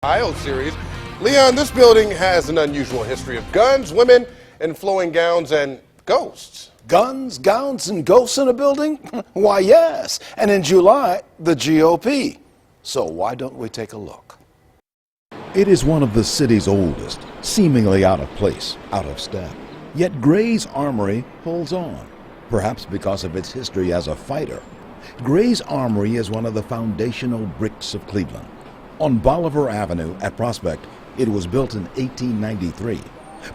Ohio series. Leon, this building has an unusual history of guns, women in flowing gowns, and ghosts. Guns, gowns, and ghosts in a building? Why, yes. And in July, the GOP. So why don't we take a look? It is one of the city's oldest, seemingly out of place, out of step. Yet Gray's Armory holds on, perhaps because of its history as a fighter. Gray's Armory is one of the foundational bricks of Cleveland. On Bolivar Avenue at Prospect, it was built in 1893.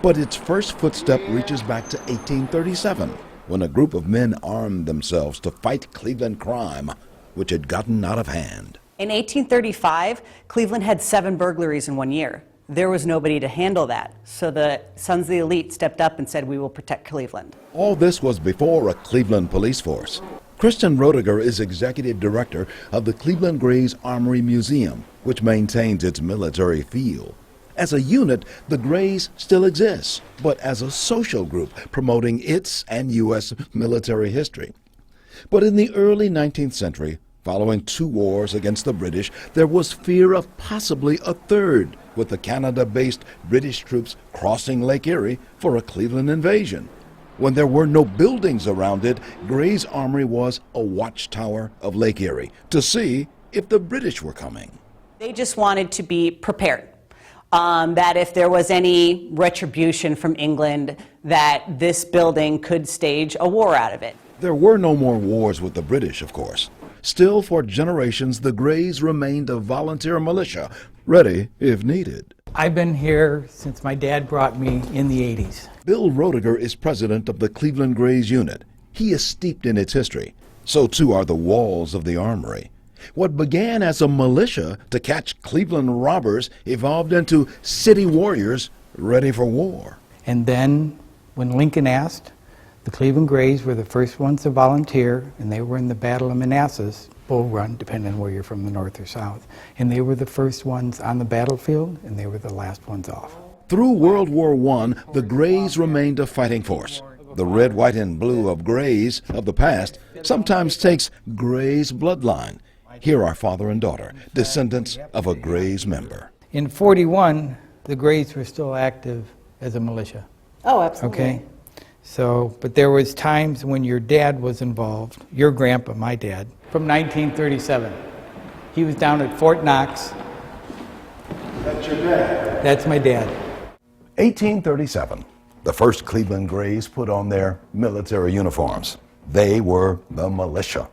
But its first footstep reaches back to 1837, when a group of men armed themselves to fight Cleveland crime, which had gotten out of hand. In 1835, Cleveland had 7 burglaries in 1 year. There was nobody to handle that, so the Sons of the Elite stepped up and said, "We will protect Cleveland." All this was before a Cleveland police force. Kristen Roediger is executive director of the Cleveland Gray's Armory Museum, which maintains its military feel. As a unit, the Grays still exists, but as a social group promoting its and U.S. military history. But in the early 19th century, following 2 wars against the British, there was fear of possibly a third, with the Canada-based British troops crossing Lake Erie for a Cleveland invasion. When there were no buildings around it, Gray's Armory was a watchtower of Lake Erie to see if the British were coming. They just wanted to be prepared, that if there was any retribution from England, that this building could stage a war out of it. There were no more wars with the British, of course. Still, for generations, the Grays remained a volunteer militia, ready if needed. I've been here since my dad brought me in the 80s. Bill Roediger is president of the Cleveland Grays unit. He is steeped in its history. So too are the walls of the armory. What began as a militia to catch Cleveland robbers evolved into city warriors ready for war. And then when Lincoln asked, the Cleveland Grays were the first ones to volunteer, and they were in the Battle of Manassas, Bull Run, depending on where you're from, the north or south. And they were the first ones on the battlefield, and they were the last ones off. Through World War I, the Grays remained a fighting force. The red, white, and blue of Grays of the past sometimes takes Gray's bloodline. Here are father and daughter, descendants of a Grays member. In 41, the Grays were still active as a militia. Oh, absolutely. Okay? So, but there was times when your dad was involved, your grandpa, my dad, from 1937. He was down at Fort Knox. That's your dad? That's my dad. 1837. The first Cleveland Grays put on their military uniforms. They were the militia.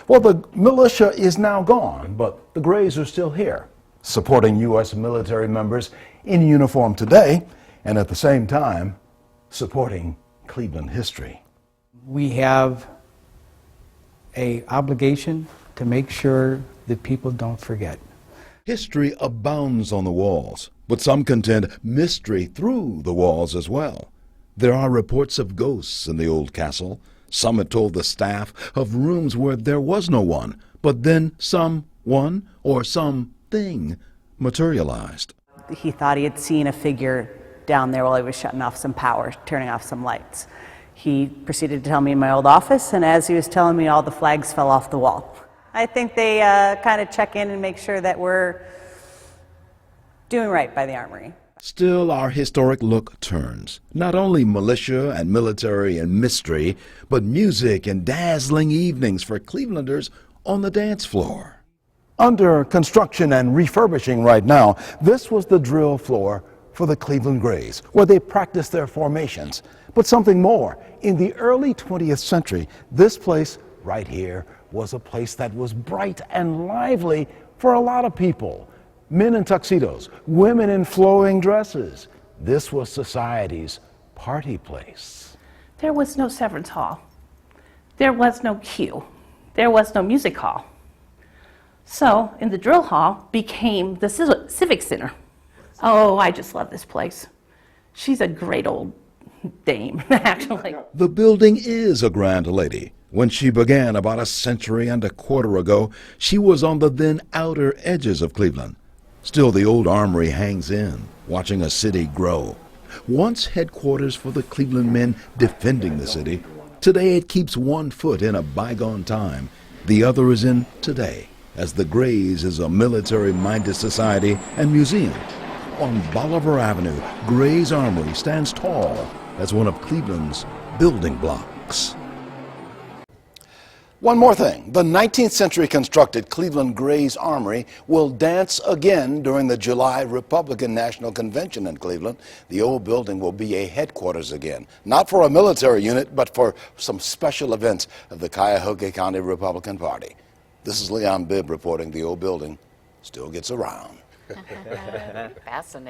Well, the militia is now gone, but the Grays are still here, supporting U.S. military members in uniform today, and at the same time, supporting Cleveland history. We have an obligation to make sure that people don't forget. History abounds on the walls, but some contend mystery through the walls as well. There are reports of ghosts in the old castle. Some had told the staff of rooms where there was no one, but then someone or something materialized. He thought he had seen a figure down there while he was shutting off some power, turning off some lights. He proceeded to tell me in my old office, and as he was telling me, all the flags fell off the wall. I think they kind of check in and make sure that we're doing right by the armory. Still, our historic look turns. Not only militia and military and mystery, but music and dazzling evenings for Clevelanders on the dance floor. Under construction and refurbishing right now, this was the drill floor for the Cleveland Grays, where they practiced their formations. But something more. In the early 20th century, this place right here was a place that was bright and lively for a lot of people. Men in tuxedos, women in flowing dresses. This was society's party place. There was no Severance Hall. There was no Q. There was no music hall. So, in the drill hall became the Civic Center. Oh, I just love this place. She's a great old dame, actually. The building is a grand lady. When she began about a century and a quarter ago, she was on the then outer edges of Cleveland. Still, the old armory hangs in, watching a city grow. Once headquarters for the Cleveland men defending the city, today it keeps one foot in a bygone time. The other is in today as the Grays is a military-minded society and museum. On Bolivar Avenue, Gray's Armory stands tall as one of Cleveland's building blocks. One more thing. The 19th century constructed Cleveland Gray's Armory will dance again during the July Republican National Convention in Cleveland. The old building will be a headquarters again, not for a military unit, but for some special events of the Cuyahoga County Republican Party. This is Leon Bibb reporting the old building still gets around. Fascinating.